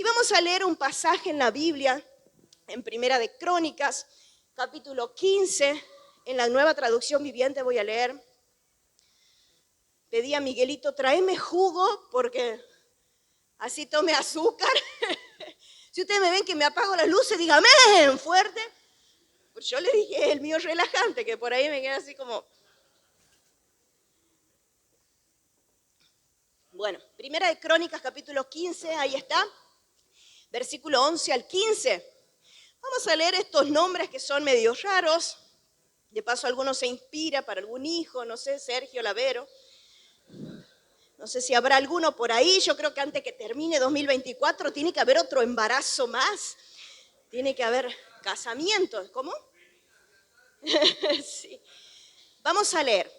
Y vamos a leer un pasaje en la Biblia, en Primera de Crónicas, capítulo 15, en la Nueva Traducción Viviente voy a leer. Pedí a Miguelito, tráeme jugo porque así tome azúcar. Si ustedes me ven que me apago las luces, dígame fuerte. Pues yo le dije, el mío relajante, que por ahí me queda así como... Bueno, Primera de Crónicas, capítulo 15, ahí está, versículo 11 al 15. Vamos a leer estos nombres que son medio raros. De paso, alguno se inspira para algún hijo, no sé, Sergio Lavero. No sé si habrá alguno por ahí. Yo creo que antes que termine 2024 tiene que haber otro embarazo más. Tiene que haber casamiento. ¿Cómo? Sí. Vamos a leer.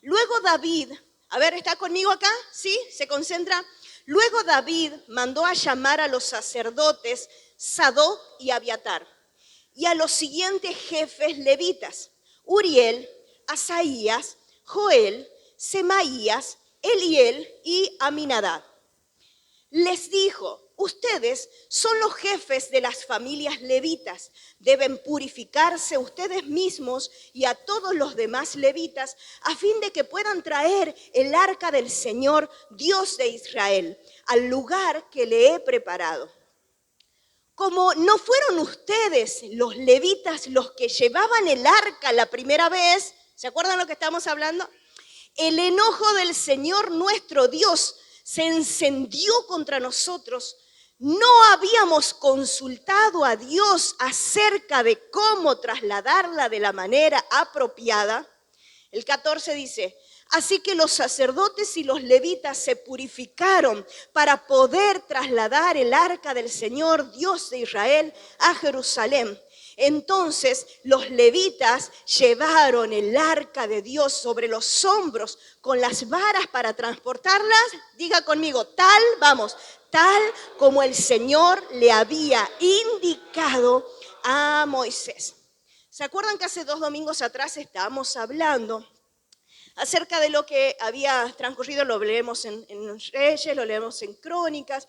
Luego David, a ver, ¿está conmigo acá? ¿Sí? ¿Se concentra? Luego David mandó a llamar a los sacerdotes Sadoc y Abiatar y a los siguientes jefes levitas: Uriel, Asaías, Joel, Semaías, Eliel y Aminadab. Les dijo: ustedes son los jefes de las familias levitas, deben purificarse ustedes mismos y a todos los demás levitas a fin de que puedan traer el arca del Señor, Dios de Israel, al lugar que le he preparado. Como no fueron ustedes, los levitas, los que llevaban el arca la primera vez, ¿se acuerdan lo que estamos hablando? El enojo del Señor nuestro Dios se encendió contra nosotros. No habíamos consultado a Dios acerca de cómo trasladarla de la manera apropiada. El 14 dice: así que los sacerdotes y los levitas se purificaron para poder trasladar el arca del Señor, Dios de Israel, a Jerusalén. Entonces los levitas llevaron el arca de Dios sobre los hombros con las varas para transportarlas. Diga conmigo, tal como el Señor le había indicado a Moisés. ¿Se acuerdan que hace 2 domingos atrás estábamos hablando acerca de lo que había transcurrido? Lo leemos en Reyes, lo leemos en Crónicas,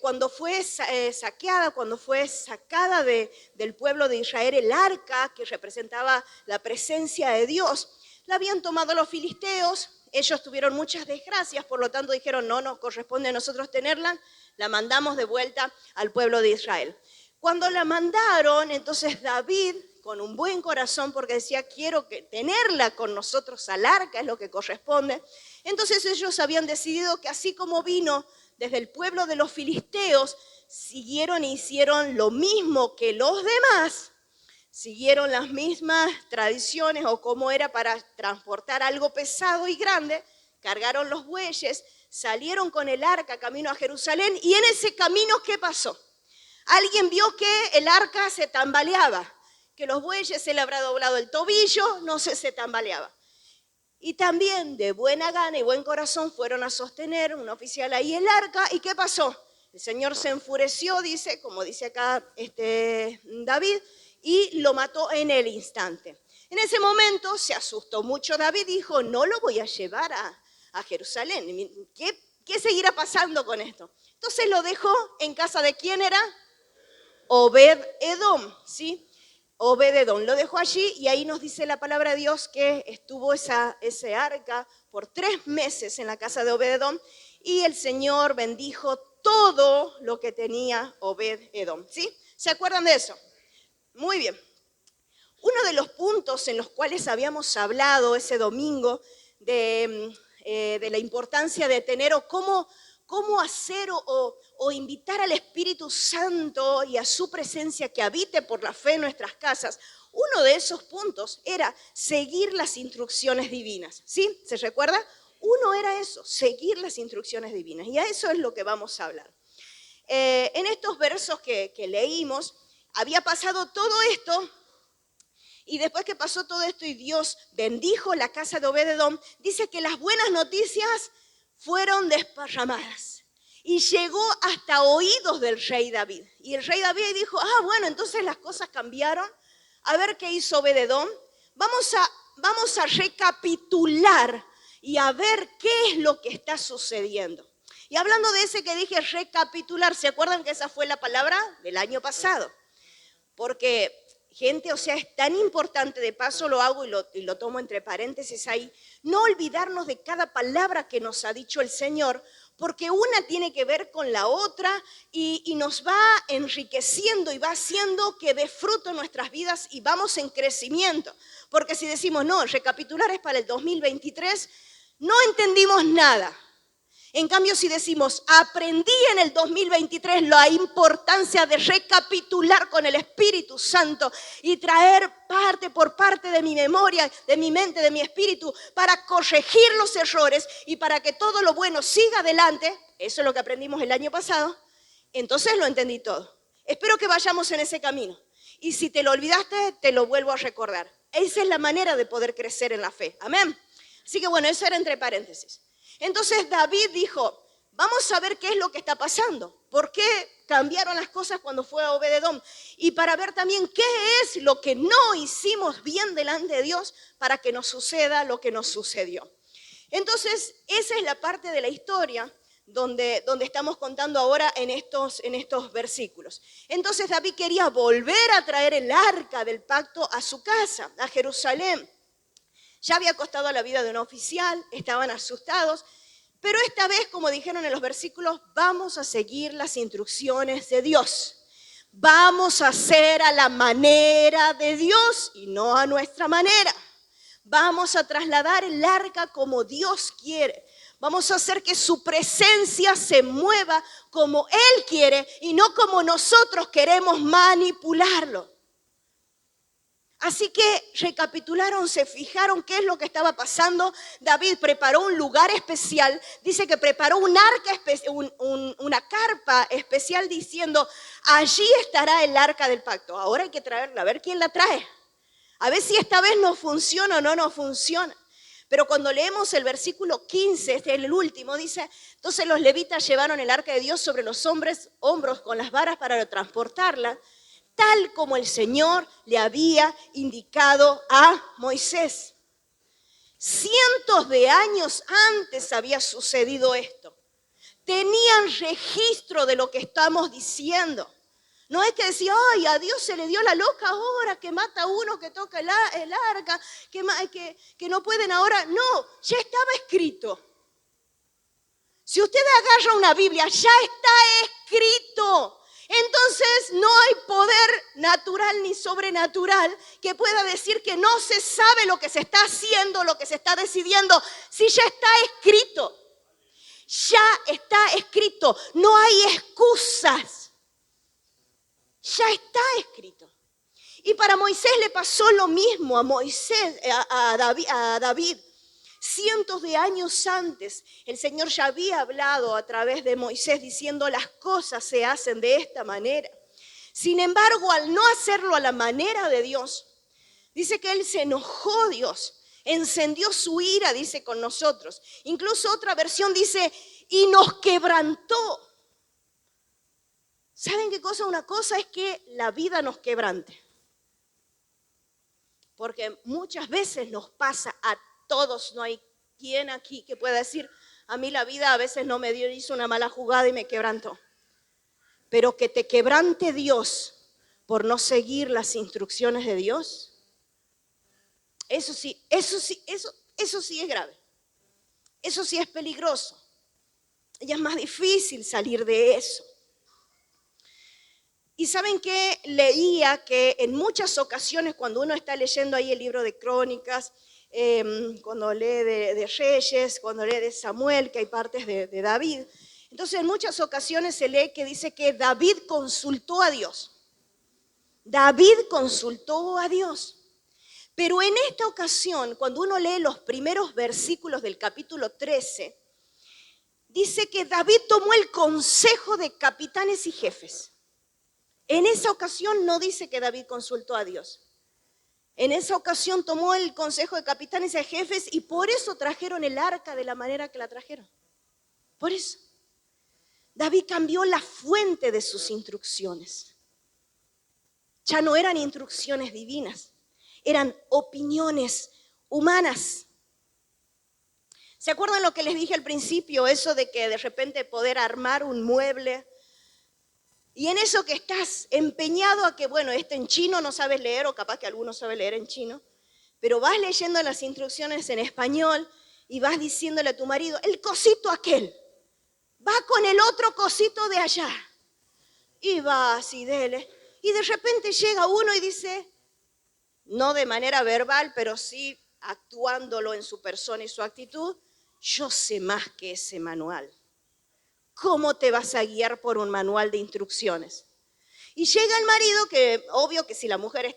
cuando fue saqueada, cuando fue sacada del pueblo de Israel el arca que representaba la presencia de Dios. La habían tomado los filisteos, ellos tuvieron muchas desgracias, por lo tanto dijeron: no nos corresponde a nosotros tenerla, la mandamos de vuelta al pueblo de Israel. Cuando la mandaron, entonces David, con un buen corazón, porque decía: quiero tenerla con nosotros al arca, es lo que corresponde. Entonces ellos habían decidido que así como vino desde el pueblo de los filisteos, siguieron e hicieron lo mismo que los demás, siguieron las mismas tradiciones o cómo era para transportar algo pesado y grande, cargaron los bueyes, salieron con el arca camino a Jerusalén, y en ese camino, ¿qué pasó? Alguien vio que el arca se tambaleaba, que los bueyes se le habrá doblado el tobillo, no sé, se tambaleaba. Y también de buena gana y buen corazón fueron a sostener un oficial ahí el arca. ¿Y qué pasó? El Señor se enfureció, dice, como dice acá David, y lo mató en el instante. En ese momento se asustó mucho David, dijo: no lo voy a llevar a Jerusalén. ¿Qué seguirá pasando con esto? Entonces lo dejó en casa de ¿quién era? Obed-Edom, ¿sí? Obed-Edom lo dejó allí, y ahí nos dice la palabra de Dios que estuvo ese arca por 3 meses en la casa de Obed-Edom, y el Señor bendijo todo lo que tenía Obed-Edom, ¿sí? ¿Se acuerdan de eso? Muy bien. Uno de los puntos en los cuales habíamos hablado ese domingo de la importancia de tener o cómo hacer o invitar al Espíritu Santo y a su presencia que habite por la fe en nuestras casas. Uno de esos puntos era seguir las instrucciones divinas, ¿sí? ¿Se recuerda? Uno era eso, seguir las instrucciones divinas, y a eso es lo que vamos a hablar. En estos versos que leímos, había pasado todo esto, y después que pasó todo esto y Dios bendijo la casa de Obed-Edom, dice que las buenas noticias fueron desparramadas y llegó hasta oídos del rey David. Y el rey David dijo: bueno, entonces las cosas cambiaron. A ver qué hizo Obed-Edom. Vamos a recapitular y a ver qué es lo que está sucediendo. Y hablando de ese que dije recapitular, ¿se acuerdan que esa fue la palabra del año pasado? Porque, gente, o sea, es tan importante, de paso lo hago y lo tomo entre paréntesis ahí, no olvidarnos de cada palabra que nos ha dicho el Señor, porque una tiene que ver con la otra y nos va enriqueciendo y va haciendo que dé fruto en nuestras vidas y vamos en crecimiento. Porque si decimos, no, recapitular es para el 2023, no entendimos nada. En cambio, si decimos, aprendí en el 2023 la importancia de recapitular con el Espíritu Santo y traer parte por parte de mi memoria, de mi mente, de mi espíritu, para corregir los errores y para que todo lo bueno siga adelante, eso es lo que aprendimos el año pasado, entonces lo entendí todo. Espero que vayamos en ese camino. Y si te lo olvidaste, te lo vuelvo a recordar. Esa es la manera de poder crecer en la fe. Amén. Así que bueno, eso era entre paréntesis. Entonces David dijo, vamos a ver qué es lo que está pasando. ¿Por qué cambiaron las cosas cuando fue a Obed-edom? Y para ver también qué es lo que no hicimos bien delante de Dios para que nos suceda lo que nos sucedió. Entonces, esa es la parte de la historia donde estamos contando ahora en estos versículos. Entonces David quería volver a traer el arca del pacto a su casa, a Jerusalén. Ya había costado la vida de un oficial, estaban asustados, pero esta vez, como dijeron en los versículos, vamos a seguir las instrucciones de Dios. Vamos a hacer a la manera de Dios y no a nuestra manera. Vamos a trasladar el arca como Dios quiere. Vamos a hacer que su presencia se mueva como Él quiere y no como nosotros queremos manipularlo. Así que recapitularon, se fijaron qué es lo que estaba pasando. David preparó un lugar especial, dice que preparó una carpa especial diciendo, allí estará el arca del pacto. Ahora hay que traerla, a ver quién la trae. A ver si esta vez nos funciona o no nos funciona. Pero cuando leemos el versículo 15, este es el último, dice, entonces los levitas llevaron el arca de Dios sobre los hombros con las varas para transportarla, tal como el Señor le había indicado a Moisés. Cientos de años antes había sucedido esto. Tenían registro de lo que estamos diciendo. No es que decía, ay, a Dios se le dio la loca ahora, que mata a uno que toca el arca, que no pueden ahora. No, ya estaba escrito. Si usted agarra una Biblia, ya está escrito. Entonces no hay poder natural ni sobrenatural que pueda decir que no se sabe lo que se está haciendo, lo que se está decidiendo, si ya está escrito. Ya está escrito, no hay excusas. Ya está escrito. Y para Moisés le pasó lo mismo a David. Cientos de años antes, el Señor ya había hablado a través de Moisés diciendo las cosas se hacen de esta manera. Sin embargo, al no hacerlo a la manera de Dios, dice que Él se enojó Dios, encendió su ira, dice, con nosotros. Incluso otra versión dice, y nos quebrantó. ¿Saben qué cosa? Una cosa es que la vida nos quebrante. Porque muchas veces nos pasa a todos, no hay quien aquí que pueda decir, a mí la vida a veces no me dio, hizo una mala jugada y me quebrantó. Pero que te quebrante Dios por no seguir las instrucciones de Dios, eso sí es grave. Eso sí es peligroso. Y es más difícil salir de eso. Y ¿saben qué? Leía que en muchas ocasiones cuando uno está leyendo ahí el libro de Crónicas, cuando lee de Reyes, cuando lee de Samuel, que hay partes de David, entonces en muchas ocasiones se lee que dice que David consultó a Dios. David consultó a Dios. Pero en esta ocasión, cuando uno lee los primeros versículos del capítulo 13, dice que David tomó el consejo de capitanes y jefes. En esa ocasión no dice que David consultó a Dios. En esa ocasión tomó el consejo de capitanes y jefes y por eso trajeron el arca de la manera que la trajeron. Por eso. David cambió la fuente de sus instrucciones. Ya no eran instrucciones divinas, eran opiniones humanas. ¿Se acuerdan lo que les dije al principio? Eso de que de repente poder armar un mueble. Y en eso que estás empeñado a que, bueno, en chino no sabes leer, o capaz que alguno sabe leer en chino, pero vas leyendo las instrucciones en español y vas diciéndole a tu marido, el cosito aquel, va con el otro cosito de allá. Y vas y dele. Y de repente llega uno y dice, no de manera verbal, pero sí actuándolo en su persona y su actitud, yo sé más que ese manual. ¿Cómo te vas a guiar por un manual de instrucciones? Y llega el marido, que obvio que si la mujer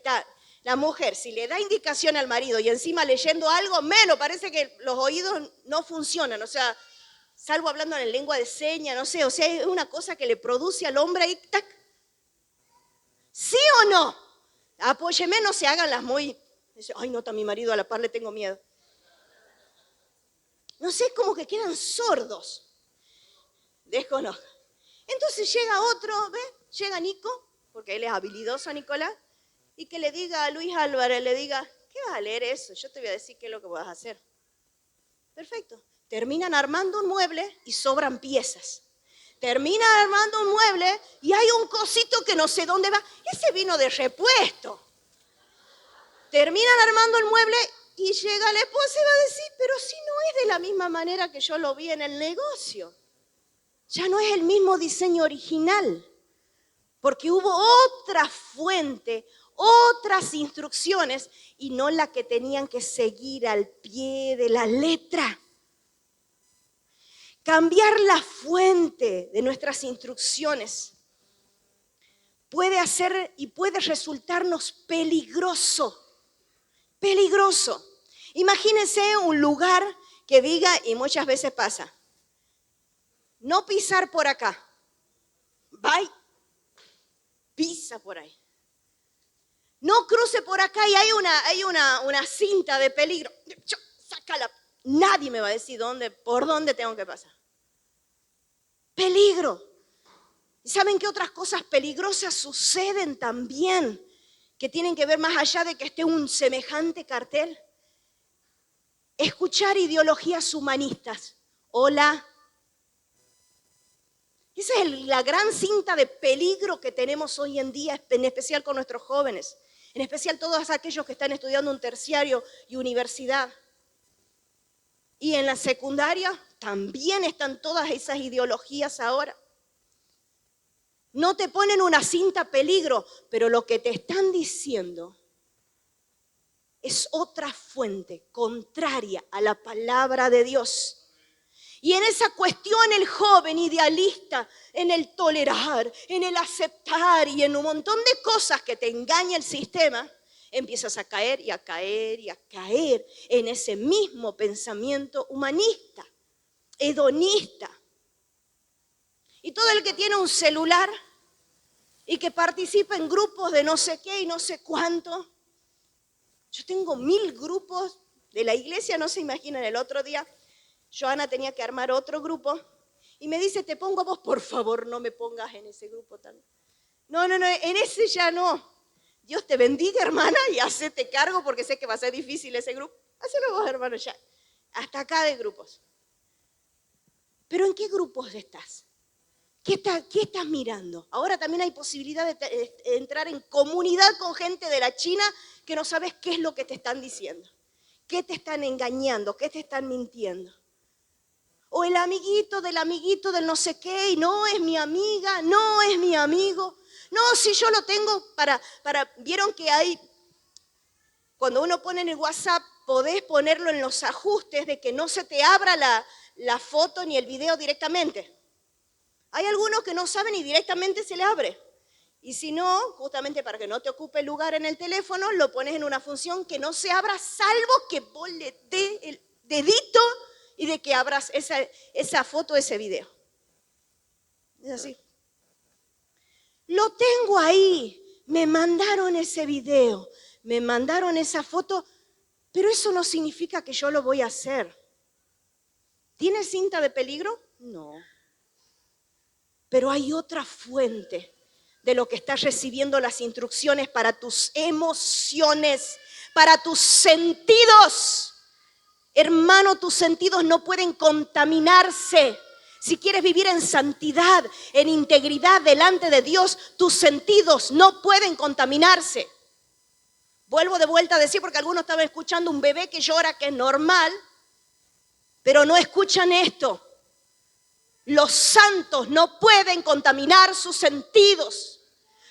si le da indicación al marido y encima leyendo algo, menos, parece que los oídos no funcionan, o sea, salvo hablando en lengua de señas, no sé, o sea, es una cosa que le produce al hombre ahí, tac. ¿Sí o no? Apóyeme, no se hagan las muy, ay, no, está mi marido a la par, le tengo miedo. No sé, como que quedan sordos. Desconozco. Entonces llega otro, ¿ves? Llega Nico, porque él es habilidoso, Nicolás, y que le diga a Luis Álvarez, le diga, ¿qué vas a leer eso? Yo te voy a decir qué es lo que vas a hacer. Perfecto. Terminan armando un mueble y sobran piezas. Terminan armando un mueble y hay un cosito que no sé dónde va. Ese vino de repuesto. Terminan armando el mueble y llega la esposa y va a decir, pero si no es de la misma manera que yo lo vi en el negocio. Ya no es el mismo diseño original, porque hubo otra fuente, otras instrucciones y no la que tenían que seguir al pie de la letra. Cambiar la fuente de nuestras instrucciones puede hacer y puede resultarnos peligroso. Peligroso. Imagínense un lugar que diga, y muchas veces pasa, no pisar por acá. Bye. Pisa por ahí. No cruce por acá y hay una cinta de peligro. Sácala. Nadie me va a decir por dónde tengo que pasar. Peligro. ¿Y saben qué otras cosas peligrosas suceden también? Que tienen que ver más allá de que esté un semejante cartel. Escuchar ideologías humanistas. Hola. Esa es la gran cinta de peligro que tenemos hoy en día, en especial con nuestros jóvenes, en especial todos aquellos que están estudiando un terciario y universidad. Y en la secundaria también están todas esas ideologías ahora. No te ponen una cinta peligro, pero lo que te están diciendo es otra fuente contraria a la palabra de Dios. Y en esa cuestión el joven idealista, en el tolerar, en el aceptar y en un montón de cosas que te engaña el sistema, empiezas a caer y a caer y a caer en ese mismo pensamiento humanista, hedonista. Y todo el que tiene un celular y que participa en grupos de no sé qué y no sé cuánto. Yo tengo 1000 grupos de la iglesia, no se imaginan, el otro día Joana tenía que armar otro grupo y me dice, te pongo a vos, por favor, no me pongas en ese grupo tan. No, en ese ya no. Dios te bendiga, hermana, y hacete cargo porque sé que va a ser difícil ese grupo. Hacelo vos, hermano, ya. Hasta acá de grupos. Pero ¿en qué grupos estás? ¿Qué estás mirando? Ahora también hay posibilidad de entrar en comunidad con gente de la China que no sabes qué es lo que te están diciendo. ¿Qué te están engañando? ¿Qué te están mintiendo? O el amiguito del no sé qué, y no es mi amiga, no es mi amigo. No, si yo lo tengo vieron que hay, cuando uno pone en el WhatsApp, podés ponerlo en los ajustes de que no se te abra la foto ni el video directamente. Hay algunos que no saben y directamente se le abre. Y si no, justamente para que no te ocupe el lugar en el teléfono, lo pones en una función que no se abra, salvo que vos le dé el dedito y de que abras esa foto, ese video. Es así. Lo tengo ahí, me mandaron ese video, me mandaron esa foto, pero eso no significa que yo lo voy a hacer. ¿Tiene cinta de peligro? No. Pero hay otra fuente de lo que estás recibiendo las instrucciones para tus emociones, para tus sentidos. Hermano, tus sentidos no pueden contaminarse. Si quieres vivir en santidad, en integridad delante de Dios, tus sentidos no pueden contaminarse. Vuelvo de vuelta a decir, porque algunos estaban escuchando un bebé que llora, que es normal, pero no escuchan esto. Los santos no pueden contaminar sus sentidos.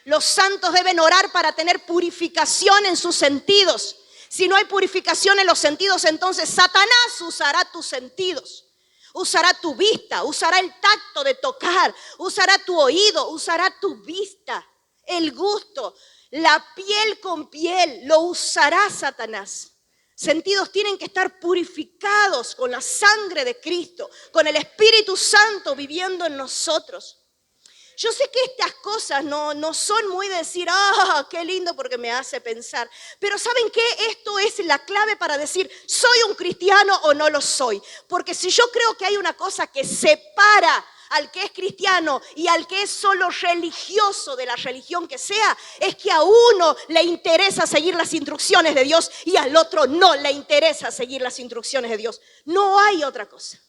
Los santos deben orar para tener purificación en sus sentidos. Si no hay purificación en los sentidos, entonces Satanás usará tus sentidos. Usará tu vista, usará el tacto de tocar, usará tu oído, usará tu vista, el gusto, la piel con piel, lo usará Satanás. Sentidos tienen que estar purificados con la sangre de Cristo, con el Espíritu Santo viviendo en nosotros. Yo sé que estas cosas no son muy de decir, qué lindo porque me hace pensar. Pero ¿saben qué? Esto es la clave para decir, ¿soy un cristiano o no lo soy? Porque si yo creo que hay una cosa que separa al que es cristiano y al que es solo religioso de la religión que sea, es que a uno le interesa seguir las instrucciones de Dios y al otro no le interesa seguir las instrucciones de Dios. No hay otra cosa.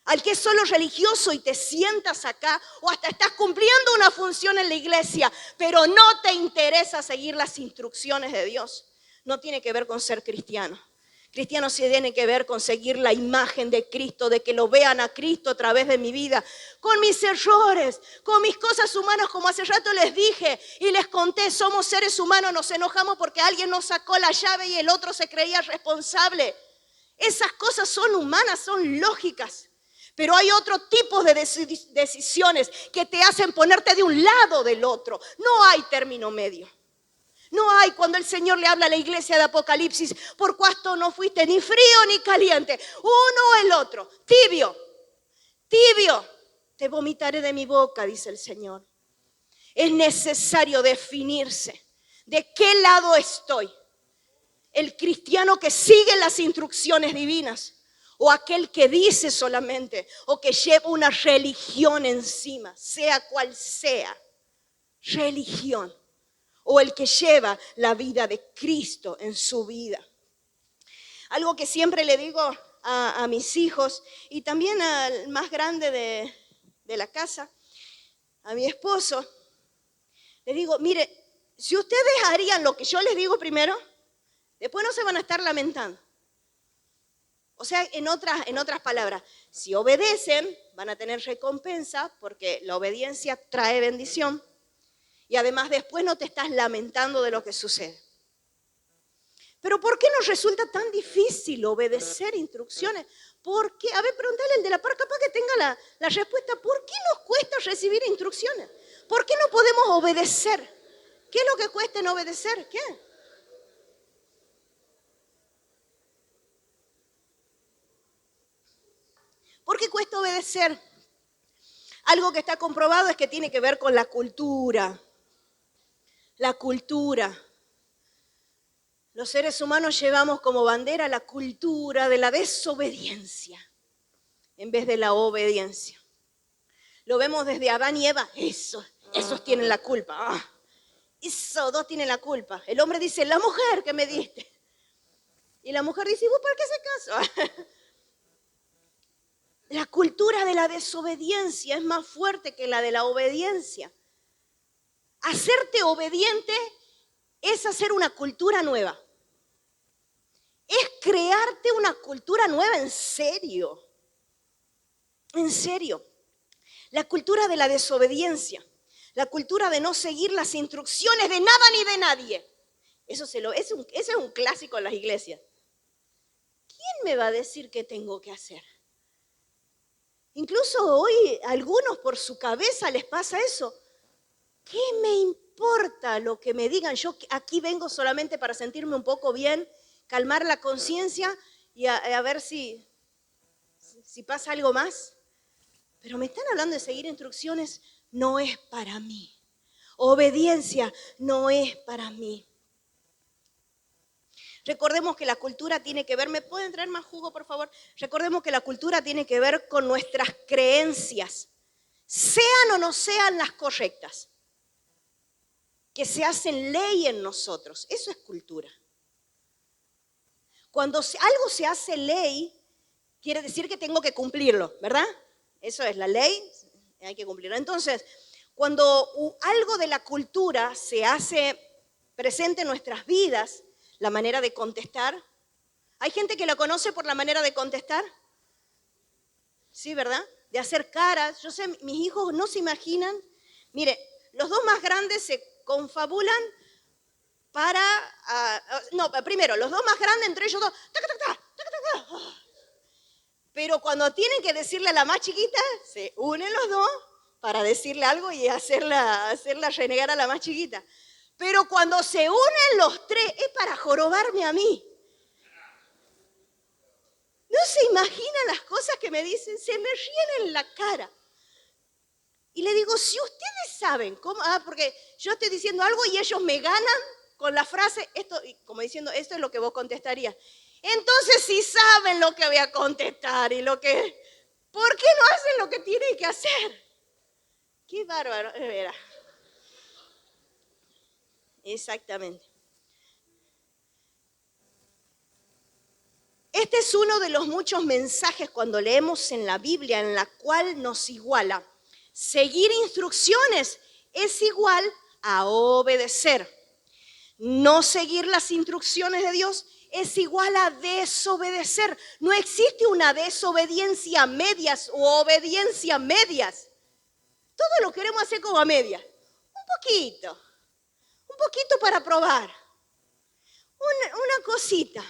Al que es solo religioso y te sientas acá o hasta estás cumpliendo una función en la iglesia, pero no te interesa seguir las instrucciones de Dios, no tiene que ver con ser cristiano. Cristiano sí tiene que ver con seguir la imagen de Cristo, de que lo vean a Cristo a través de mi vida, con mis errores, con mis cosas humanas, como hace rato les dije y les conté, somos seres humanos, nos enojamos porque alguien nos sacó la llave y el otro se creía responsable. Esas cosas son humanas, son lógicas. Pero hay otro tipo de decisiones que te hacen ponerte de un lado del otro. No hay término medio. No hay cuando el Señor le habla a la iglesia de Apocalipsis, por cuanto no fuiste ni frío ni caliente, uno o el otro, tibio, te vomitaré de mi boca, dice el Señor. Es necesario definirse de qué lado estoy. El cristiano que sigue las instrucciones divinas, o aquel que dice solamente, o que lleva una religión encima, sea cual sea, religión, o el que lleva la vida de Cristo en su vida. Algo que siempre le digo a mis hijos y también al más grande de la casa, a mi esposo, le digo, mire, si ustedes harían lo que yo les digo primero, después no se van a estar lamentando. O sea, en otras palabras, si obedecen, van a tener recompensa porque la obediencia trae bendición y además después no te estás lamentando de lo que sucede. Pero ¿por qué nos resulta tan difícil obedecer instrucciones? ¿Por qué? A ver, pregúntale al de la par, capaz que tenga la respuesta. ¿Por qué nos cuesta recibir instrucciones? ¿Por qué no podemos obedecer? ¿Qué es lo que cuesta en obedecer? ¿Qué? ¿Por qué cuesta obedecer? Algo que está comprobado es que tiene que ver con la cultura. La cultura. Los seres humanos llevamos como bandera la cultura de la desobediencia en vez de la obediencia. Lo vemos desde Adán y Eva. Esos tienen la culpa. Esos dos tienen la culpa. El hombre dice, la mujer que me diste. Y la mujer dice, ¿y vos por qué se casó? La cultura de la desobediencia es más fuerte que la de la obediencia. Hacerte obediente es hacer una cultura nueva. Es crearte una cultura nueva en serio. En serio. La cultura de la desobediencia. La cultura de no seguir las instrucciones de nada ni de nadie. Eso es un clásico en las iglesias. ¿Quién me va a decir qué tengo que hacer? Incluso hoy algunos por su cabeza les pasa eso. ¿Qué me importa lo que me digan? Yo aquí vengo solamente para sentirme un poco bien, calmar la conciencia y a ver si pasa algo más. Pero me están hablando de seguir instrucciones, no es para mí. Obediencia no es para mí. Recordemos que la cultura tiene que ver, ¿me pueden traer más jugo, por favor? Recordemos que la cultura tiene que ver con nuestras creencias, sean o no sean las correctas, que se hacen ley en nosotros. Eso es cultura. Cuando algo se hace ley, quiere decir que tengo que cumplirlo, ¿verdad? Eso es la ley, hay que cumplirlo. Entonces, cuando algo de la cultura se hace presente en nuestras vidas, la manera de contestar, ¿hay gente que la conoce por la manera de contestar? Sí, ¿verdad? De hacer caras. Yo sé, mis hijos no se imaginan. Mire, los dos más grandes se confabulan primero, los dos más grandes, entre ellos dos, taca, taca, taca, taca, taca. Pero cuando tienen que decirle a la más chiquita, se unen los dos para decirle algo y hacerla renegar a la más chiquita. Pero cuando se unen los tres, es para jorobarme a mí. No se imaginan las cosas que me dicen, se me ríen en la cara. Y le digo, si ustedes saben cómo, porque yo estoy diciendo algo y ellos me ganan con la frase, esto, como diciendo, esto es lo que vos contestarías. Entonces, si saben lo que voy a contestar ¿por qué no hacen lo que tienen que hacer? Qué bárbaro, era. Exactamente. Este es uno de los muchos mensajes cuando leemos en la Biblia en la cual nos iguala. Seguir instrucciones es igual a obedecer. No seguir las instrucciones de Dios es igual a desobedecer. No existe una desobediencia a medias o obediencia a medias. Todo lo queremos hacer como a medias. Un poquito para probar. Una cosita.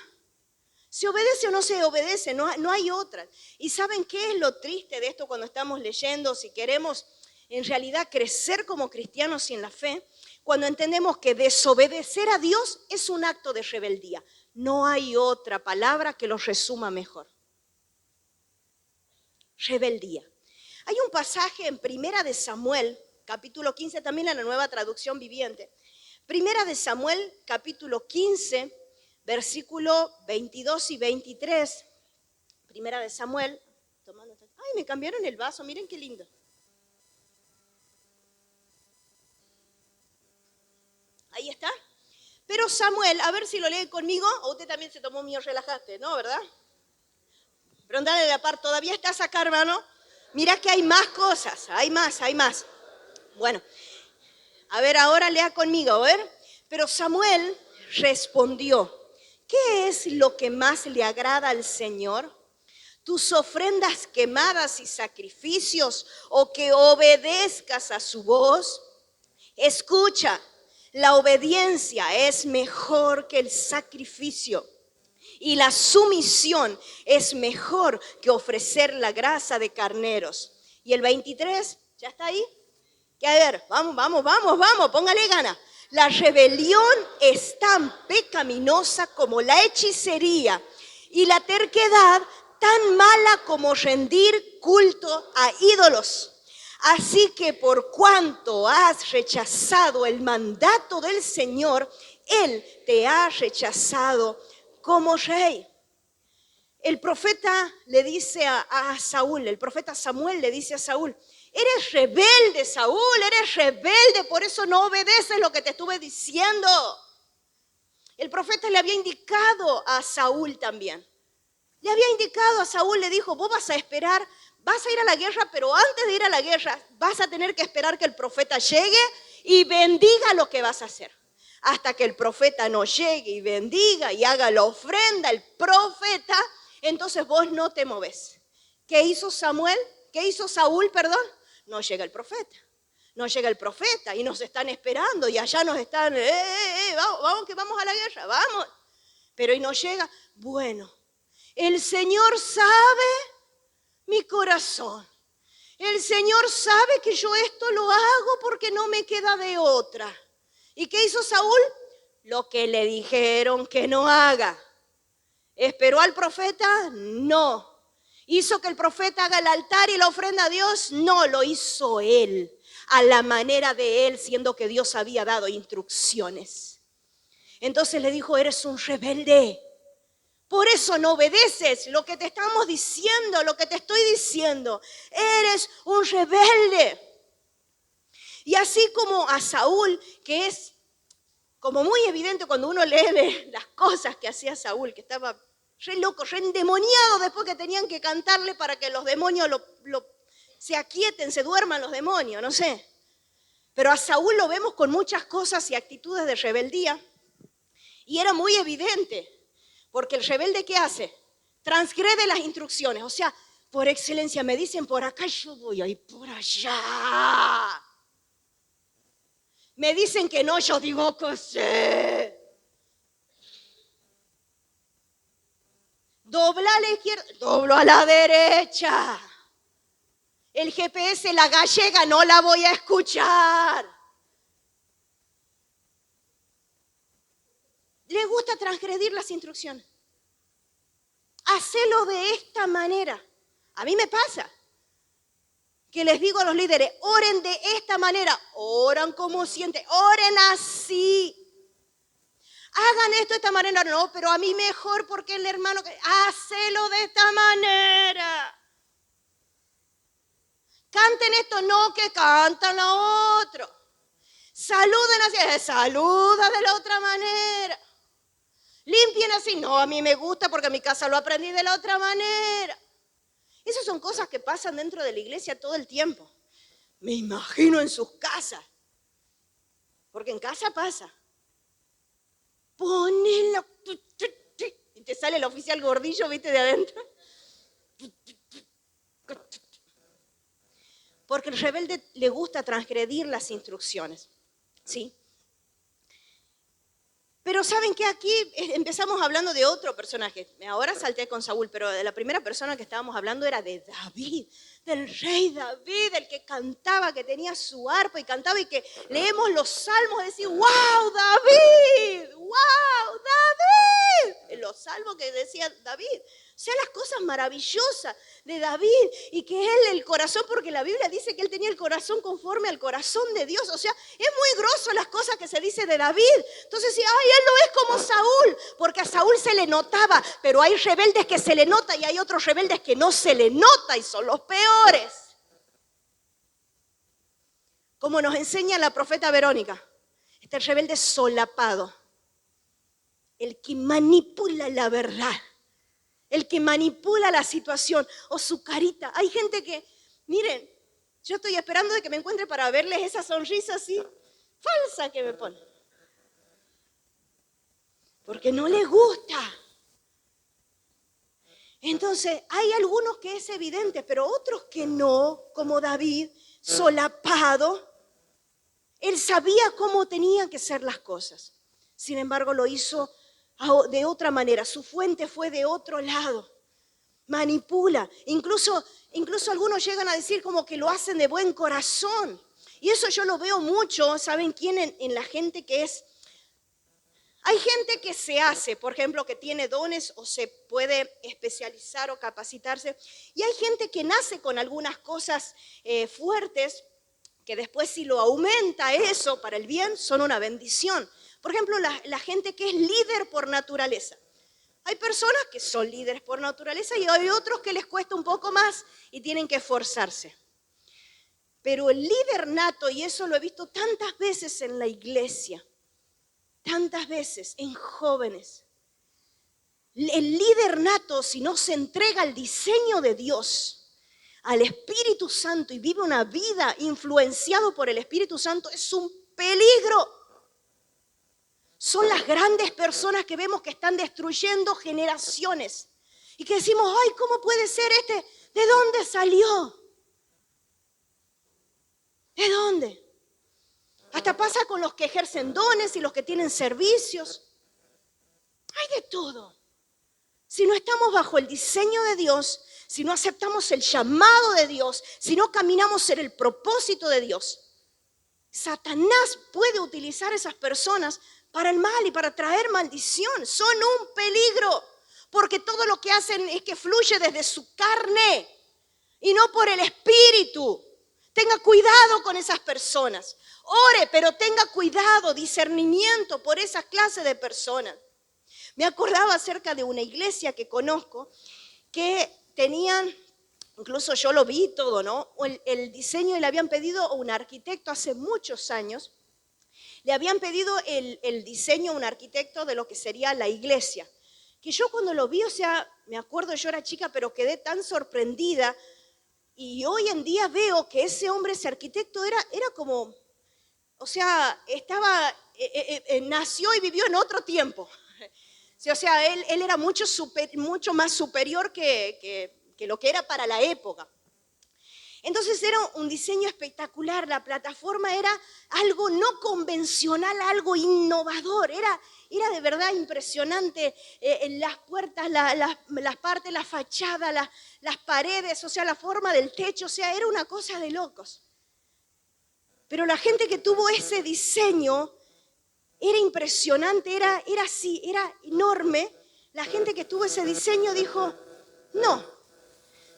¿Se obedece o no se obedece? No hay otra. ¿Y saben qué es lo triste de esto cuando estamos leyendo? Si queremos en realidad crecer como cristianos y en la fe, cuando entendemos que desobedecer a Dios es un acto de rebeldía. No hay otra palabra que lo resuma mejor. Rebeldía. Hay un pasaje en Primera de Samuel, capítulo 15, también en la Nueva Traducción Viviente. Primera de Samuel, capítulo 15, versículo 22 y 23. Primera de Samuel. Ay, me cambiaron el vaso, miren qué lindo. Ahí está. Pero Samuel, a ver si lo lee conmigo, o usted también se tomó mío, relajaste, ¿no? ¿Verdad? Preguntale la par, ¿todavía estás acá, hermano? Mira que hay más cosas, hay más. Bueno, a ver, ahora lea conmigo, a ver. Pero Samuel respondió, ¿qué es lo que más le agrada al Señor? ¿Tus ofrendas quemadas y sacrificios o que obedezcas a su voz? Escucha, la obediencia es mejor que el sacrificio y la sumisión es mejor que ofrecer la grasa de carneros. Y el 23, ¿ya está ahí? Que a ver, vamos, póngale gana. La rebelión es tan pecaminosa como la hechicería y la terquedad tan mala como rendir culto a ídolos. Así que por cuanto has rechazado el mandato del Señor, Él te ha rechazado como rey. El profeta le dice a Saúl, el profeta Samuel le dice a Saúl, eres rebelde, Saúl, eres rebelde, por eso no obedeces lo que te estuve diciendo. El profeta le había indicado a Saúl también. Le había indicado a Saúl, le dijo, vos vas a esperar, vas a ir a la guerra, pero antes de ir a la guerra vas a tener que esperar que el profeta llegue y bendiga lo que vas a hacer. Hasta que el profeta no llegue y bendiga y haga la ofrenda, el profeta, entonces vos no te moves. ¿Qué hizo Samuel? ¿Qué hizo Saúl, perdón? No llega el profeta. No llega el profeta y nos están esperando y allá nos están, vamos que vamos a la guerra, vamos. Pero y no llega, bueno, el Señor sabe mi corazón. El Señor sabe que yo esto lo hago porque no me queda de otra. ¿Y qué hizo Saúl? Lo que le dijeron que no haga. ¿Esperó al profeta? No. ¿Hizo que el profeta haga el altar y la ofrenda a Dios? No, lo hizo él, a la manera de él, siendo que Dios había dado instrucciones. Entonces le dijo, eres un rebelde. Por eso no obedeces lo que te estamos diciendo, lo que te estoy diciendo. Eres un rebelde. Y así como a Saúl, que es como muy evidente cuando uno lee de las cosas que hacía Saúl, que estaba re loco, re endemoniado después que tenían que cantarle para que los demonios se aquieten, se duerman los demonios, no sé. Pero a Saúl lo vemos con muchas cosas y actitudes de rebeldía. Y era muy evidente, porque el rebelde, ¿qué hace? Transgrede las instrucciones. O sea, por excelencia, me dicen por acá, yo voy a ir por allá. Me dicen que no, yo digo que sí. Dobla a la izquierda, doblo a la derecha. El GPS, la gallega, no la voy a escuchar. Le gusta transgredir las instrucciones. Hacelo de esta manera. A mí me pasa que les digo a los líderes, oren de esta manera. Oran como sienten, oren así. Hagan esto de esta manera. No, pero a mí mejor porque el hermano, hacelo de esta manera. Canten esto, no que cantan lo otro. Saluden así, saluda de la otra manera. Limpien así, no, a mí me gusta porque en mi casa lo aprendí de la otra manera. Esas son cosas que pasan dentro de la iglesia todo el tiempo. Me imagino en sus casas. Porque en casa pasa. Ponelo. Y te sale el oficial gordillo, ¿viste? De adentro. Porque el rebelde le gusta transgredir las instrucciones. ¿Sí? Pero ¿saben qué? Aquí empezamos hablando de otro personaje. Ahora salté con Saúl, pero de la primera persona que estábamos hablando era de David, del rey David, el que cantaba, que tenía su arpa y cantaba y que leemos los salmos y decimos, ¡wow, David! ¡Wow, David! Los salmos que decía David. O sea, las cosas maravillosas de David y que él, el corazón, porque la Biblia dice que él tenía el corazón conforme al corazón de Dios. O sea, es muy grosso las cosas que se dice de David. Entonces, él no es como Saúl, porque a Saúl se le notaba, pero hay rebeldes que se le nota y hay otros rebeldes que no se le nota y son los peores. Como nos enseña la profeta Verónica, este rebelde solapado, el que manipula la verdad. El que manipula la situación o su carita. Hay gente que, miren, yo estoy esperando de que me encuentre para verles esa sonrisa así falsa que me pone. Porque no les gusta. Entonces, hay algunos que es evidente, pero otros que no, como David, solapado. Él sabía cómo tenían que ser las cosas. Sin embargo, lo hizo de otra manera, su fuente fue de otro lado, manipula, incluso algunos llegan a decir como que lo hacen de buen corazón, y eso yo lo veo mucho, ¿saben quién? En la gente que es, hay gente que se hace, por ejemplo, que tiene dones o se puede especializar o capacitarse, y hay gente que nace con algunas cosas fuertes, que después si lo aumenta eso para el bien, son una bendición. Por ejemplo, la gente que es líder por naturaleza. Hay personas que son líderes por naturaleza y hay otros que les cuesta un poco más y tienen que esforzarse. Pero el líder nato, y eso lo he visto tantas veces en la iglesia, tantas veces en jóvenes, el líder nato, si no se entrega al diseño de Dios, al Espíritu Santo y vive una vida influenciado por el Espíritu Santo, es un peligro. Son las grandes personas que vemos que están destruyendo generaciones. Y que decimos, ay, ¿cómo puede ser este? ¿De dónde salió? ¿De dónde? Hasta pasa con los que ejercen dones y los que tienen servicios. Hay de todo. Si no estamos bajo el diseño de Dios, si no aceptamos el llamado de Dios, si no caminamos en el propósito de Dios, Satanás puede utilizar a esas personas para el mal y para traer maldición. Son un peligro, porque todo lo que hacen es que fluye desde su carne y no por el Espíritu. Tenga cuidado con esas personas. Ore, pero tenga cuidado, discernimiento por esas clases de personas. Me acordaba acerca de una iglesia que conozco que tenían, incluso yo lo vi todo, ¿no? El diseño, y le habían pedido a un arquitecto hace muchos años. Le habían pedido el diseño a un arquitecto de lo que sería la iglesia. que yo cuando lo vi, o sea, me acuerdo, yo era chica, pero quedé tan sorprendida. Y hoy en día veo que ese hombre, ese arquitecto, era como, o sea, nació y vivió en otro tiempo. O sea, él era mucho más superior que lo que era para la época. Entonces era un diseño espectacular, la plataforma era algo no convencional, algo innovador, era de verdad impresionante. Las puertas, las partes, la fachada, las paredes, o sea, la forma del techo, o sea, era una cosa de locos. Pero la gente que tuvo ese diseño era impresionante, era así, era enorme. La gente que tuvo ese diseño dijo, no,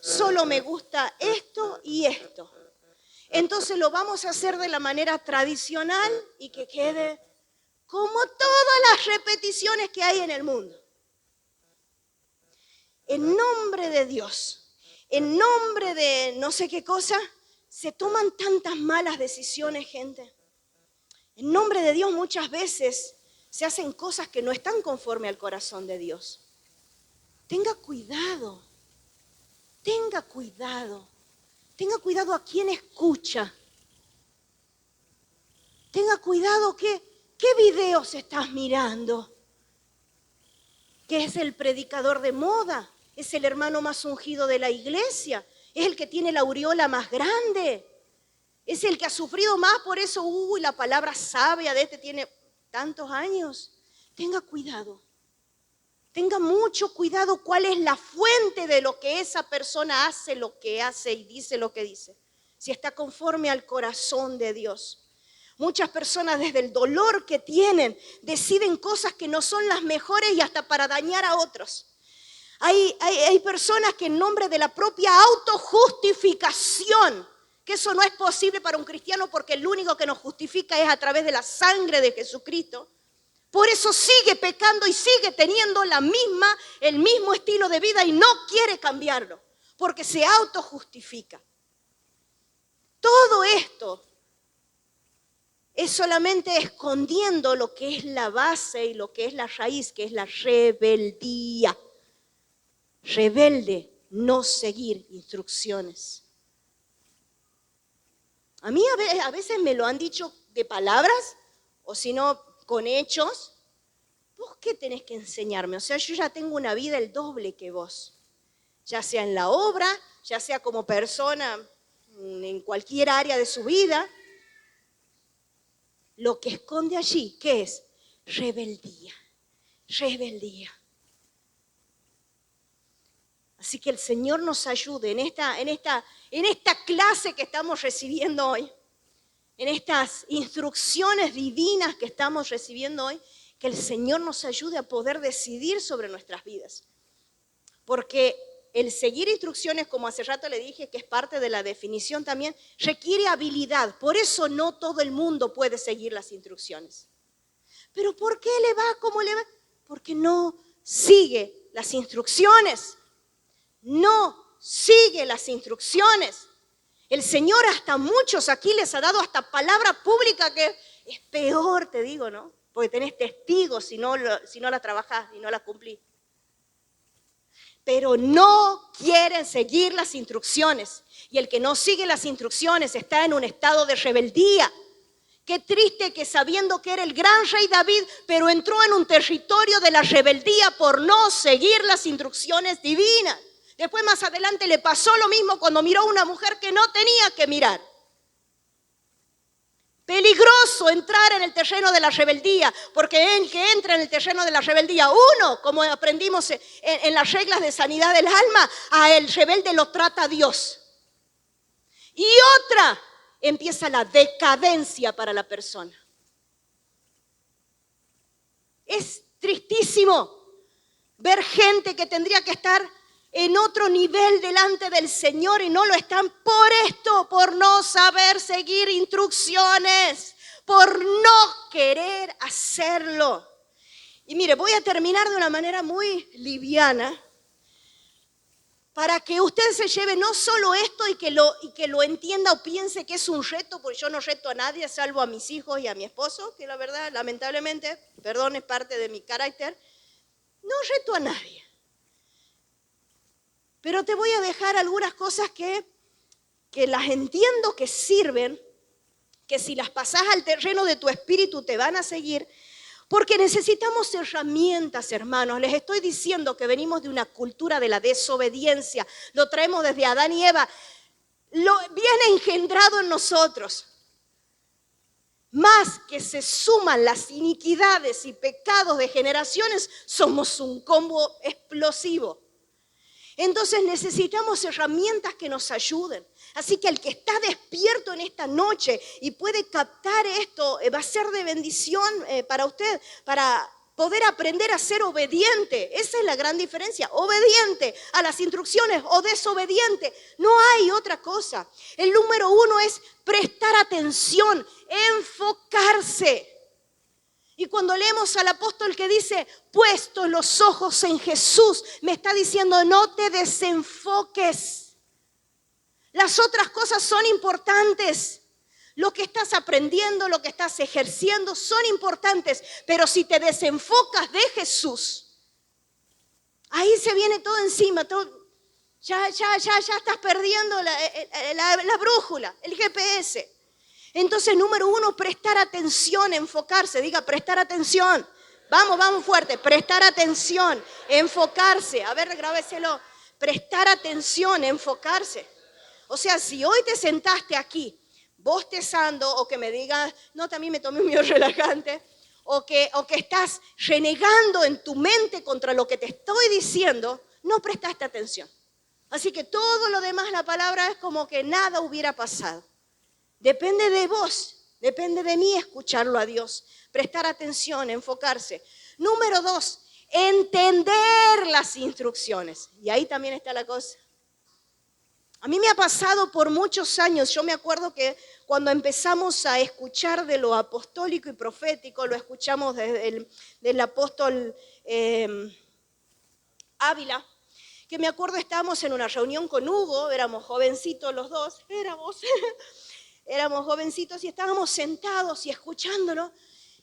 solo me gusta esto y esto. Entonces lo vamos a hacer de la manera tradicional y que quede como todas las repeticiones que hay en el mundo. En nombre de Dios, en nombre de no sé qué cosa, se toman tantas malas decisiones, gente. En nombre de Dios muchas veces se hacen cosas que no están conforme al corazón de Dios. Tenga cuidado. Tenga cuidado a quien escucha. Tenga cuidado qué videos estás mirando. ¿Que es el predicador de moda? ¿Es el hermano más ungido de la iglesia? ¿Es el que tiene la aureola más grande? ¿Es el que ha sufrido más? Por eso, la palabra sabia de este tiene tantos años. Tenga cuidado. Tenga mucho cuidado cuál es la fuente de lo que esa persona hace, lo que hace y dice lo que dice. Si está conforme al corazón de Dios. Muchas personas desde el dolor que tienen deciden cosas que no son las mejores y hasta para dañar a otros. Hay personas que en nombre de la propia autojustificación, que eso no es posible para un cristiano porque el único que nos justifica es a través de la sangre de Jesucristo. Por eso sigue pecando y sigue teniendo el mismo estilo de vida y no quiere cambiarlo, porque se autojustifica. Todo esto es solamente escondiendo lo que es la base y lo que es la raíz, que es la rebeldía. Rebelde, no seguir instrucciones. A mí a veces me lo han dicho de palabras, o si no, con hechos. ¿Vos qué tenés que enseñarme? O sea, yo ya tengo una vida el doble que vos. Ya sea en la obra, ya sea como persona, en cualquier área de su vida. Lo que esconde allí, ¿qué es? Rebeldía. Rebeldía. Así que el Señor nos ayude en esta clase que estamos recibiendo hoy, en estas instrucciones divinas que estamos recibiendo hoy, que el Señor nos ayude a poder decidir sobre nuestras vidas. Porque el seguir instrucciones, como hace rato le dije, que es parte de la definición también, requiere habilidad. Por eso no todo el mundo puede seguir las instrucciones. ¿Pero por qué le va como le va? Porque no sigue las instrucciones. No sigue las instrucciones. El Señor hasta muchos aquí les ha dado hasta palabra pública que es peor, te digo, ¿no? Porque tenés testigos si no la trabajás y no la cumplís. Pero no quieren seguir las instrucciones. Y el que no sigue las instrucciones está en un estado de rebeldía. Qué triste que sabiendo que era el gran rey David, pero entró en un territorio de la rebeldía por no seguir las instrucciones divinas. Después más adelante le pasó lo mismo cuando miró a una mujer que no tenía que mirar. Peligroso entrar en el terreno de la rebeldía, porque el que entra en el terreno de la rebeldía, uno, como aprendimos en las reglas de sanidad del alma, a el rebelde lo trata Dios. Y otra, empieza la decadencia para la persona. Es tristísimo ver gente que tendría que estar en otro nivel delante del Señor y no lo están por esto, por no saber seguir instrucciones, por no querer hacerlo. Y mire, voy a terminar de una manera muy liviana para que usted se lleve no solo esto y que lo entienda o piense que es un reto, porque yo no reto a nadie, salvo a mis hijos y a mi esposo, que la verdad, lamentablemente, perdón, es parte de mi carácter. No reto a nadie. Pero te voy a dejar algunas cosas que las entiendo que sirven, que si las pasás al terreno de tu espíritu te van a seguir, porque necesitamos herramientas, hermanos. Les estoy diciendo que venimos de una cultura de la desobediencia, lo traemos desde Adán y Eva, lo viene engendrado en nosotros. Más que se suman las iniquidades y pecados de generaciones, somos un combo explosivo. Entonces necesitamos herramientas que nos ayuden. Así que el que está despierto en esta noche y puede captar esto, va a ser de bendición para usted, para poder aprender a ser obediente. Esa es la gran diferencia, obediente a las instrucciones o desobediente. No hay otra cosa. El número 1 es prestar atención, enfocarse. Y cuando leemos al apóstol que dice, puestos los ojos en Jesús, me está diciendo, no te desenfoques. Las otras cosas son importantes. Lo que estás aprendiendo, lo que estás ejerciendo son importantes. Pero si te desenfocas de Jesús, ahí se viene todo encima. Ya estás perdiendo la brújula, el GPS. Entonces, número 1, prestar atención, enfocarse. Diga, prestar atención. Vamos fuerte. Prestar atención, enfocarse. A ver, grábeselo. Prestar atención, enfocarse. O sea, si hoy te sentaste aquí, bostezando, o que me digas, no, también me tomé un mío relajante, o que estás renegando en tu mente contra lo que te estoy diciendo, no prestaste atención. Así que todo lo demás, la palabra es como que nada hubiera pasado. Depende de vos, depende de mí escucharlo a Dios, prestar atención, enfocarse. Número 2, entender las instrucciones. Y ahí también está la cosa. A mí me ha pasado por muchos años, yo me acuerdo que cuando empezamos a escuchar de lo apostólico y profético, lo escuchamos del apóstol Ávila, que me acuerdo estábamos en una reunión con Hugo, éramos jovencitos los dos, éramos jovencitos y estábamos sentados y escuchándolo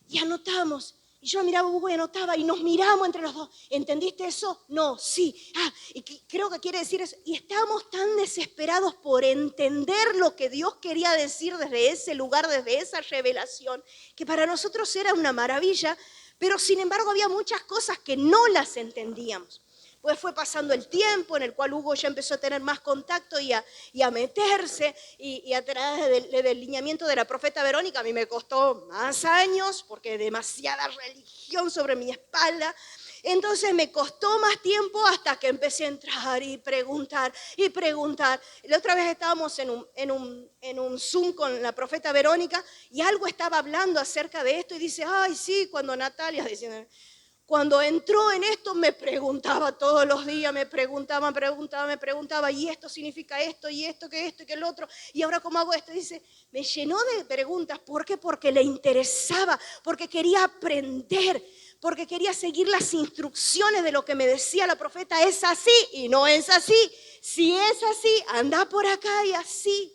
y anotamos. Y yo miraba a Hugo y anotaba y nos miramos entre los dos. ¿Entendiste eso? No, sí. Y creo que quiere decir eso. Y estábamos tan desesperados por entender lo que Dios quería decir desde ese lugar, desde esa revelación, que para nosotros era una maravilla, pero sin embargo había muchas cosas que no las entendíamos. Pues fue pasando el tiempo en el cual Hugo ya empezó a tener más contacto y a meterse y a través del lineamiento de la profeta Verónica. A mí me costó más años porque demasiada religión sobre mi espalda. Entonces me costó más tiempo hasta que empecé a entrar y preguntar. La otra vez estábamos en un Zoom con la profeta Verónica y algo estaba hablando acerca de esto y dice, ay sí, cuando Natalia diciendo... Cuando entró en esto me preguntaba todos los días, me preguntaba, y esto significa esto, y esto, que el otro, y ahora cómo hago esto. Dice, me llenó de preguntas. ¿Por qué? Porque le interesaba, porque quería aprender, porque quería seguir las instrucciones de lo que me decía la profeta. Es así y no es así. Si es así, anda por acá y así.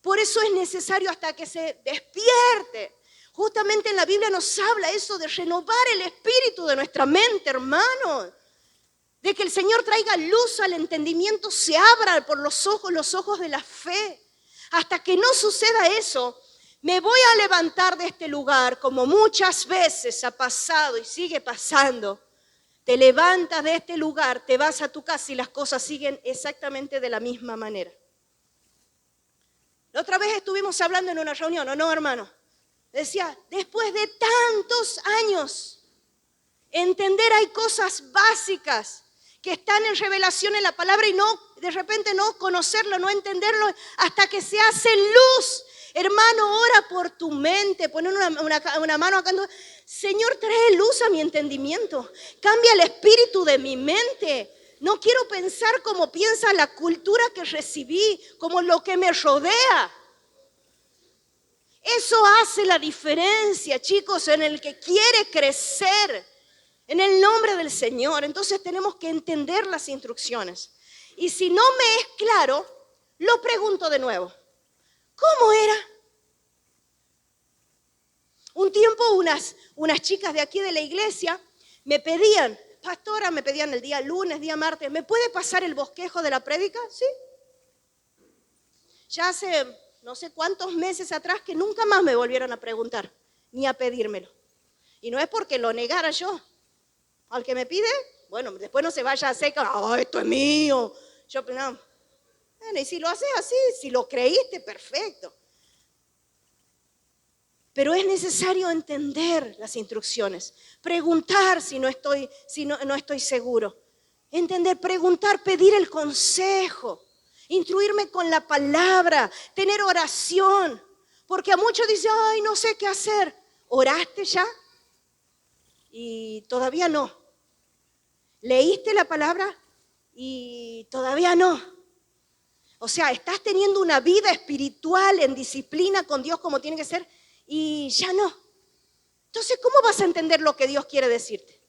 Por eso es necesario hasta que se despierte. Justamente en la Biblia nos habla eso de renovar el espíritu de nuestra mente, hermano. De que el Señor traiga luz al entendimiento, se abra por los ojos de la fe. Hasta que no suceda eso, me voy a levantar de este lugar, como muchas veces ha pasado y sigue pasando. Te levantas de este lugar, te vas a tu casa y las cosas siguen exactamente de la misma manera. La otra vez estuvimos hablando en una reunión, ¿o no, hermano? Decía, después de tantos años, entender hay cosas básicas que están en revelación en la palabra y no, de repente no conocerlo, no entenderlo hasta que se hace luz. Hermano, ora por tu mente, pon una mano acá. Señor, trae luz a mi entendimiento, cambia el espíritu de mi mente. No quiero pensar como piensa la cultura que recibí, como lo que me rodea. Eso hace la diferencia, chicos, en el que quiere crecer en el nombre del Señor. Entonces tenemos que entender las instrucciones. Y si no me es claro, lo pregunto de nuevo. ¿Cómo era? Un tiempo unas chicas de aquí de la iglesia me pedían, pastora, me pedían el día lunes, día martes, ¿me puede pasar el bosquejo de la prédica? Sí. Ya hace no sé cuántos meses atrás que nunca más me volvieron a preguntar, ni a pedírmelo. Y no es porque lo negara yo. Al que me pide, bueno, después no se vaya a hacer, esto es mío. Yo, no. Bueno, y si lo haces así, si lo creíste, perfecto. Pero es necesario entender las instrucciones, preguntar si no estoy seguro, entender, preguntar, pedir el consejo, instruirme con la palabra, tener oración, porque a muchos dicen, ay, no sé qué hacer. ¿Oraste ya? Y todavía no. ¿Leíste la palabra? Y todavía no. O sea, estás teniendo una vida espiritual en disciplina con Dios como tiene que ser y ya no. Entonces, ¿cómo vas a entender lo que Dios quiere decirte?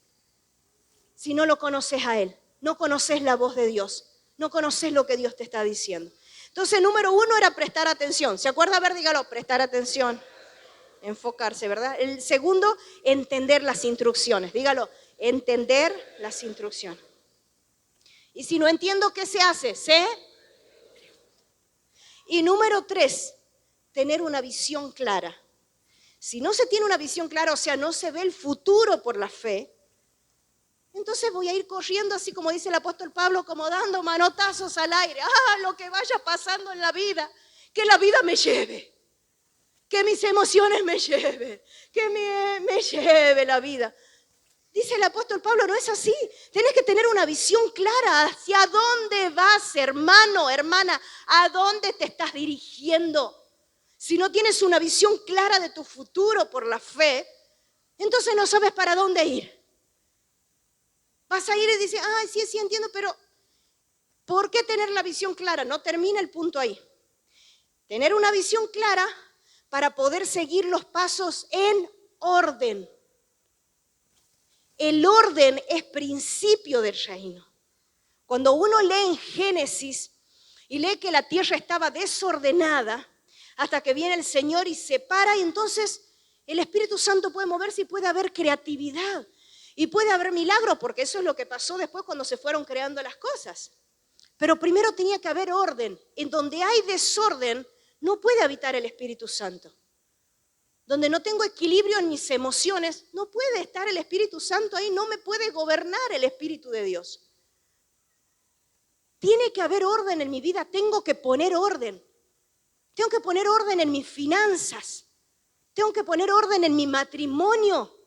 Si no lo conoces a Él, no conoces la voz de Dios, no conoces lo que Dios te está diciendo. Entonces, número 1 era prestar atención. ¿Se acuerda? A ver, dígalo, prestar atención. Enfocarse, ¿verdad? El segundo, entender las instrucciones. Dígalo, entender las instrucciones. Y si no entiendo, ¿qué se hace? Y número 3, tener una visión clara. Si no se tiene una visión clara, o sea, no se ve el futuro por la fe, entonces voy a ir corriendo, así como dice el apóstol Pablo, como dando manotazos al aire. Lo que vaya pasando en la vida, que la vida me lleve, que mis emociones me lleven, que me lleve la vida. Dice el apóstol Pablo, no es así. Tienes que tener una visión clara hacia dónde vas, hermano, hermana, a dónde te estás dirigiendo. Si no tienes una visión clara de tu futuro por la fe, entonces no sabes para dónde ir. Vas a ir y dices, sí, entiendo, pero ¿por qué tener la visión clara? No termina el punto ahí. Tener una visión clara para poder seguir los pasos en orden. El orden es principio del reino. Cuando uno lee en Génesis y lee que la tierra estaba desordenada, hasta que viene el Señor y separa, y entonces el Espíritu Santo puede moverse y puede haber creatividad. Y puede haber milagros, porque eso es lo que pasó después cuando se fueron creando las cosas. Pero primero tenía que haber orden. En donde hay desorden, no puede habitar el Espíritu Santo. Donde no tengo equilibrio en mis emociones, no puede estar el Espíritu Santo ahí, no me puede gobernar el Espíritu de Dios. Tiene que haber orden en mi vida, tengo que poner orden. Tengo que poner orden en mis finanzas. Tengo que poner orden en mi matrimonio.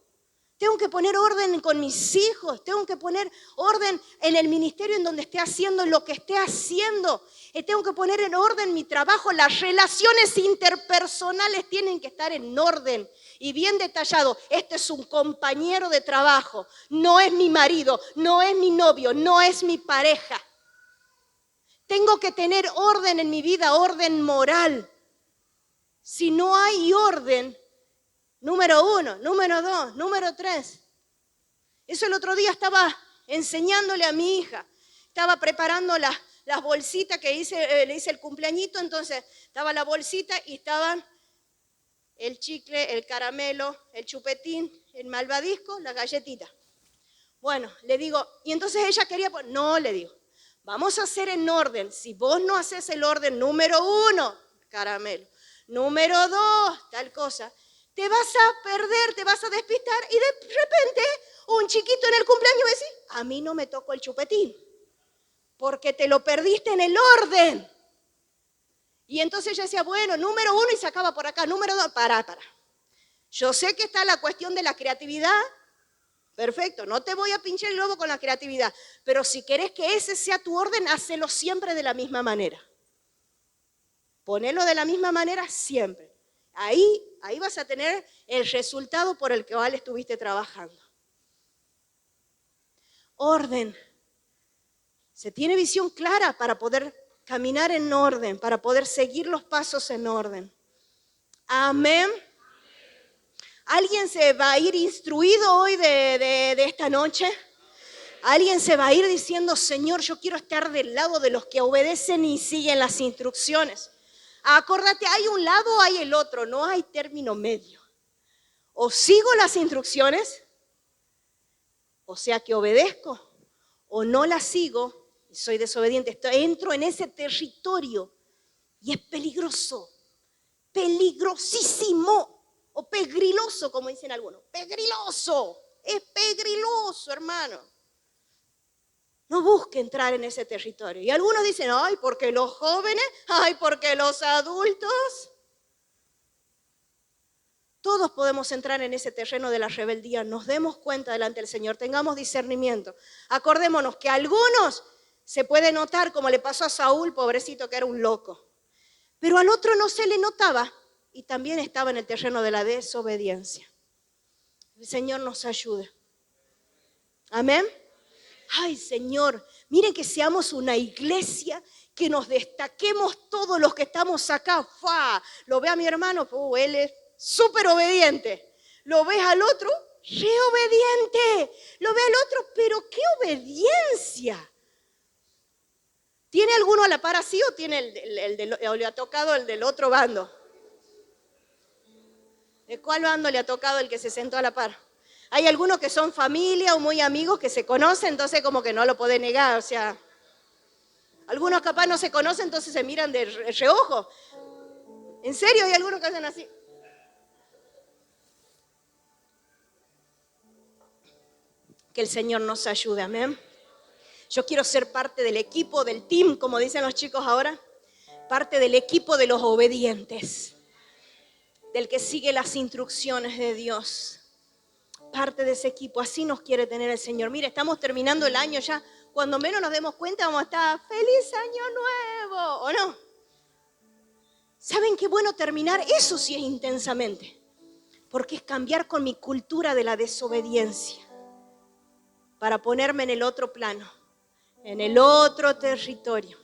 Tengo que poner orden con mis hijos. Tengo que poner orden en el ministerio en donde esté haciendo lo que esté haciendo. Tengo que poner en orden mi trabajo. Las relaciones interpersonales tienen que estar en orden y bien detallado. Este es un compañero de trabajo. No es mi marido, no es mi novio, no es mi pareja. Tengo que tener orden en mi vida, orden moral. Si no hay orden, número 1, número 2, número 3. Eso el otro día estaba enseñándole a mi hija. Estaba preparando las bolsitas que le hice el cumpleañito. Entonces estaba la bolsita y estaban el chicle, el caramelo, el chupetín, el malvadisco, la galletita. Bueno, le digo, y entonces ella quería, no, le digo. Vamos a hacer en orden. Si vos no haces el orden, número 1, caramelo. Número 2, tal cosa. Te vas a perder, te vas a despistar y de repente un chiquito en el cumpleaños va a decir, a mí no me tocó el chupetín, porque te lo perdiste en el orden. Y entonces ella decía, bueno, número 1 y sacaba por acá, número 2, para. Yo sé que está la cuestión de la creatividad. Perfecto, no te voy a pinchar el globo con la creatividad, pero si querés que ese sea tu orden, hacelo siempre de la misma manera. Ponelo de la misma manera siempre. Ahí vas a tener el resultado por el cual estuviste trabajando. Orden. Se tiene visión clara para poder caminar en orden, para poder seguir los pasos en orden. Amén. ¿Alguien se va a ir instruido hoy de esta noche? ¿Alguien se va a ir diciendo, Señor, yo quiero estar del lado de los que obedecen y siguen las instrucciones? Acordate, hay un lado o hay el otro, no hay término medio. O sigo las instrucciones O sea que obedezco o no la sigo, y soy desobediente, entro en ese territorio y es peligroso, peligrosísimo o pegriloso, como dicen algunos. Pegriloso, es pegriloso, hermano. No busque entrar en ese territorio. Y algunos dicen, ay, porque los jóvenes, ay, porque los adultos. Todos podemos entrar en ese terreno de la rebeldía. Nos demos cuenta delante del Señor, tengamos discernimiento. Acordémonos que a algunos se puede notar, como le pasó a Saúl, pobrecito, que era un loco. Pero al otro no se le notaba y también estaba en el terreno de la desobediencia. El Señor nos ayude. Amén. Ay, Señor, miren que seamos una iglesia, que nos destaquemos todos los que estamos acá. ¡Fua! Lo ve a mi hermano, él es súper obediente. Lo ves al otro, re obediente. Lo ve al otro, pero qué obediencia. ¿Tiene alguno a la par así o tiene o le ha tocado el del otro bando? ¿De cuál bando le ha tocado el que se sentó a la par? Hay algunos que son familia o muy amigos que se conocen, entonces como que no lo puede negar, o sea, algunos capaz no se conocen, entonces se miran de reojo. ¿En serio? Hay algunos que hacen así. Que el Señor nos ayude, amén. Yo quiero ser parte del equipo, del team, como dicen los chicos ahora, parte del equipo de los obedientes, del que sigue las instrucciones de Dios. Parte de ese equipo, así nos quiere tener el Señor. Mire, estamos terminando el año ya, cuando menos nos demos cuenta vamos a estar, ¡feliz año nuevo! ¿O no? ¿Saben qué bueno terminar? Eso sí es intensamente, porque es cambiar con mi cultura de la desobediencia, para ponerme en el otro plano, en el otro territorio,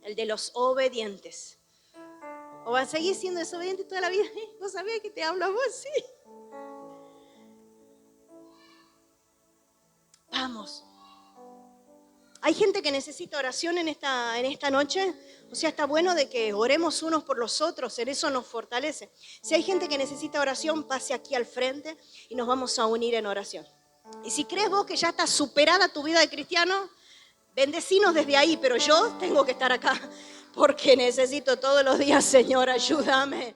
el de los obedientes. ¿O van a seguir siendo desobedientes toda la vida? ¿Vos sabés que te hablo a vos? Sí. Vamos. Hay gente que necesita oración en esta noche. O sea, está bueno de que oremos unos por los otros, en eso nos fortalece. Si hay gente que necesita oración, pase aquí al frente y nos vamos a unir en oración. Y si crees vos que ya está superada tu vida de cristiano, bendecinos desde ahí, pero yo tengo que estar acá porque necesito todos los días, Señor, ayúdame.